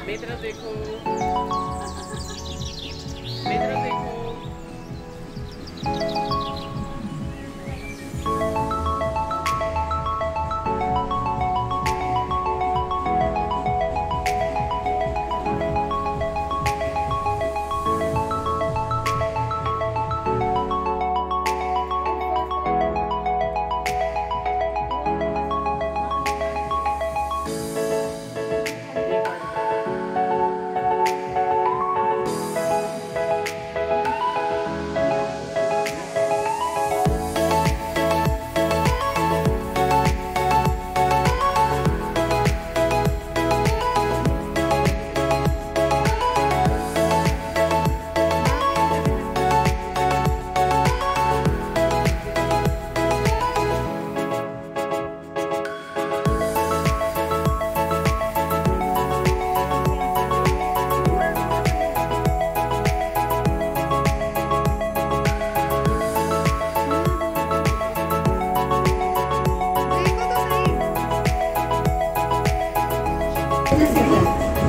मेरी तरफ देखो, मेरी तरफ देखो।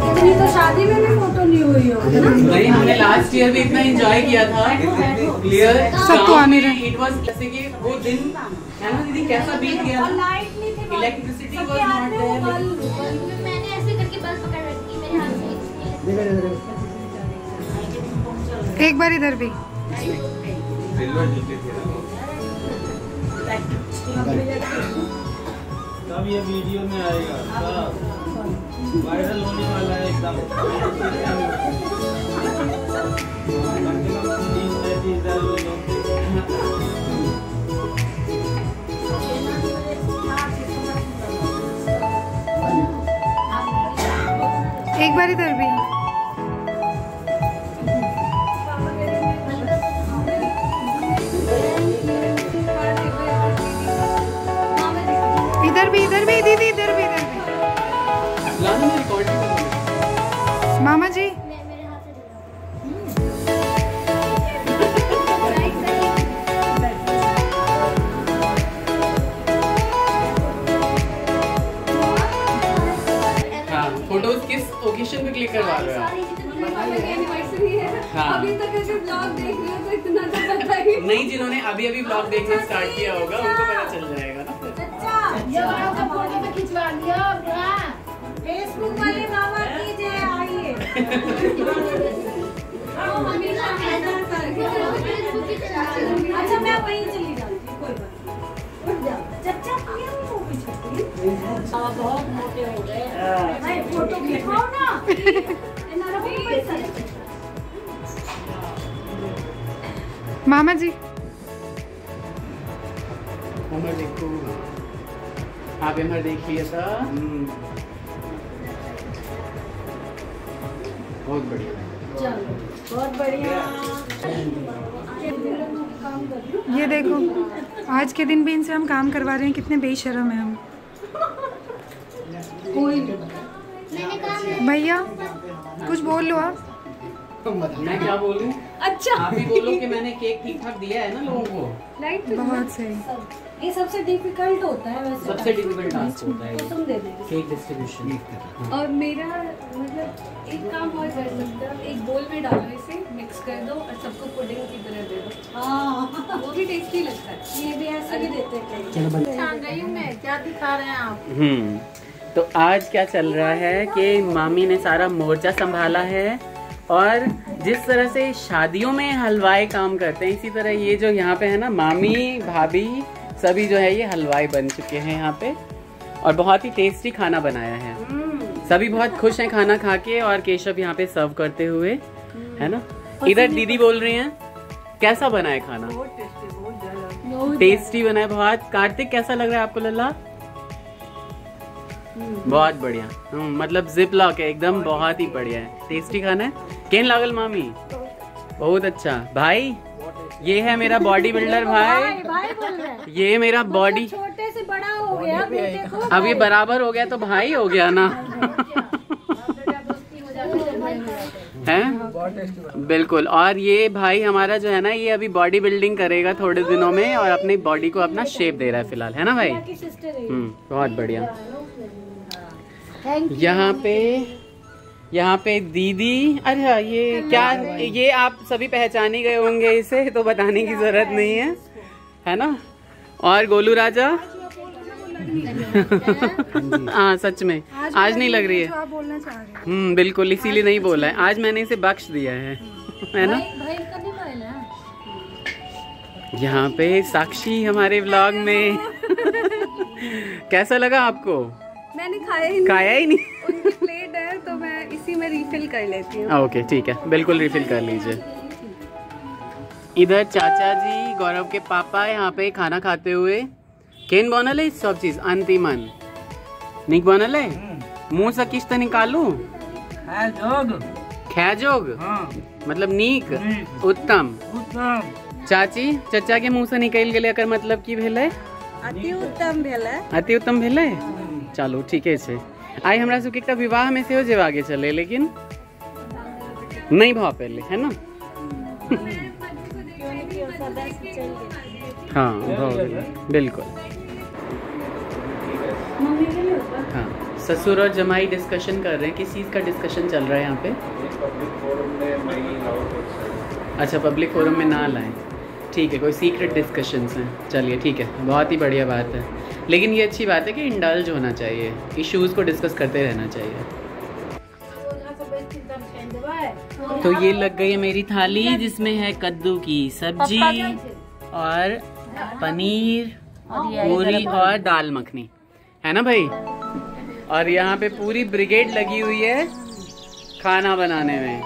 इतनी तो शादी में भी फोटो नहीं हुई हो ना? नहीं, हमने लास्ट ईयर भी इतना एंजॉय किया था। क्लियर सबको आने रहे। इट वाज जैसे कि वो दिन है ना दीदी, कैसा बीत गया। लाइट नहीं थी, इलेक्ट्रिसिटी वाज नॉट देयर। मैंने ऐसे करके बस पकड़ रखी मेरे हाथ से। एक बार इधर भी। तब ये वीडियो में आएगा, वायरल होने वाला है एकदम। एक बार इधर भी। इधर भी, इधर भी दीदी, इधर भी, इधर भी। मामा जी मेरे हाथ से फोटोज किस ओकेशन पे क्लिक करवा रहे हो आप? एनिवर्सरी है। हाँ। अभी तक ऐसे ब्लॉग देख रहे हो तो इतना तो पता ही नहीं, जिन्होंने अभी अभी ब्लॉग देखना स्टार्ट किया होगा उनको पता चल जाएगा ना। ये वाला का फोटो तो खिंचवा लिया। फेसबुक वाले मामा कीजिए, आइए। हमेशा हैदर करके। अच्छा मैं वहीं चली जाऊंगी, कोई बात नहीं। उठ जाओ चचा, ये हो गई छुट्टी। बहुत मोटे हो गए भाई, फोटो खिंचवाओ ना। इन्होंने भी पैसा मामा जी उमर देखो, आप उमर देख लिया था। बहुत बढ़िया। चलो बहुत बढ़िया। ये देखो, आज के दिन भी इनसे हम काम करवा रहे हैं। कितने बेशर्म हैं हम। कोई भैया कुछ बोल लो आप। मैं क्या बोलूं? अच्छा आप ही बोलो कि मैंने केक ठीक ठाक दिया है ना लोगों को। लाइट बहुत सही। ये सबसे डिफिकल्ट होता है वैसे। सबसे डिफिकल्ट टास्क होता है तो तुम दे देंगे। Cake distribution. और मेरा मतलब एक काम और कर सकते हो, एक बोल में डालो, इसे मिक्स कर दो और सबको पुडिंग की तरह दे दो। हाँ वो भी टेस्टी लगता है। ये भी ऐसे भी देते हैं। चलो बंद। छान रही हूँ मैं, क्या दिखा रहे हैं आप? तो आज क्या चल रहा है कि मामी ने सारा मोर्चा संभाला है, और जिस तरह से शादियों में हलवाई काम करते हैं इसी तरह ये जो यहाँ पे है ना, मामी भाभी सभी जो है ये हलवाई बन चुके हैं यहाँ पे, और बहुत ही टेस्टी खाना बनाया है। सभी बहुत खुश हैं खाना खा के, और केशव यहाँ पे सर्व करते हुए, है ना। इधर दीदी बोल रही हैं कैसा बना है खाना? टेस्टी बना है बहुत। कार्तिक कैसा लग रहा है आपको लल्ला? बहुत बढ़िया। मतलब जिप लॉक है एकदम, बहुत ही बढ़िया है, टेस्टी खाना है। केन लागल मामी? बहुत अच्छा भाई। ये है मेरा बॉडी बिल्डर भाई, भाई बोल रहे हैं। ये मेरा बॉडी छोटे से बड़ा हो गया बेटे को। अब ये बराबर हो गया तो भाई हो गया ना। है बिल्कुल। और ये भाई हमारा जो है ना, ये अभी बॉडी बिल्डिंग करेगा थोड़े दिनों में, और अपनी बॉडी को अपना शेप दे रहा है फिलहाल, है ना भाई। बहुत बढ़िया। यहाँ पे यहाँ पे दीदी, अरे ये क्या, ये आप सभी पहचान ही गए होंगे इसे, तो बताने की जरूरत नहीं है ना। और गोलू राजा, हाँ सच में आज नहीं लग रही है। आप बोलना चाह रहे हैं। बिल्कुल, इसीलिए नहीं बोला है आज, मैंने इसे बख्श दिया है ना। यहाँ पे साक्षी हमारे व्लॉग में कैसा लगा आपको? मैंने खाया ही नहीं। उनकी प्लेट है तो मैं इसी में रिफिल कर लेती हूँ। ओके ठीक है, बिल्कुल रिफिल कर लीजिए। इधर चाचा जी, गौरव के पापा यहाँ पे खाना खाते हुए। केन बनल है सब चीज अंतिमन निक बनल है। मुंह से किस्त निकालू खैजोग, मतलब नीक, उत्तम। चाची चचा के मुंह से निकल गेले, एकर मतलब की भेले? अति उत्तम भेले। अति उत्तम भेले। चलो ठीके छै। आई हमरा सबके एकटा विवाह में सेहो जेबाके चले, लेकिन नहीं भ पेले, है ना। हाँ बिल्कुल। हाँ, ससुर और जमाई डिस्कशन कर रहे हैं। किस चीज़ का डिस्कशन चल रहा है यहाँ पे? अच्छा, पब्लिक फोरम में ना लाएं, ठीक है। कोई सीक्रेट डिस्कशंस हैं, चलिए ठीक है, बहुत ही बढ़िया बात है। लेकिन ये अच्छी बात है कि इंडल्ज होना चाहिए, इश्यूज़ को डिस्कस करते रहना चाहिए। तो ये लग गई है मेरी थाली, जिसमें है कद्दू की सब्जी और पनीर, पूरी और दाल मखनी, है ना भाई। और यहाँ पे पूरी ब्रिगेड लगी हुई है खाना बनाने में,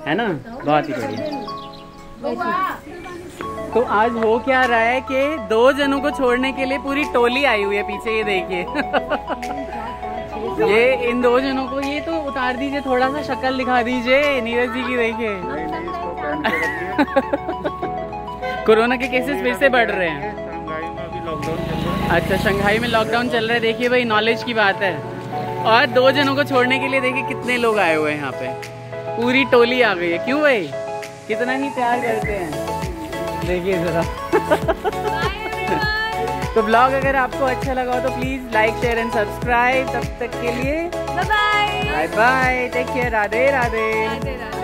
है ना, बहुत ही बढ़िया। तो आज हो क्या रहा है कि 2 जनों को छोड़ने के लिए पूरी टोली आई हुई है पीछे, ये देखिए। ये इन 2 जनों को, ये तो उतार दीजिए, थोड़ा सा शक्ल दिखा दीजिए नीरज जी की, देखिए। कोरोना के केसेस फिर से बढ़ रहे हैं। अच्छा, शंघाई में लॉकडाउन चल रहा है, देखिए भाई, नॉलेज की बात है। और 2 जनों को छोड़ने के लिए देखिए कितने लोग आए हुए हैं यहाँ पे, पूरी टोली आ गई है। क्यों भाई, कितना ही प्यार करते हैं, देखिए जरा। तो ब्लॉग अगर आपको अच्छा लगा हो तो please like, share and subscribe. तब तक के लिए bye bye, bye bye, take care, Radhe Radhe. Radhe Radhe.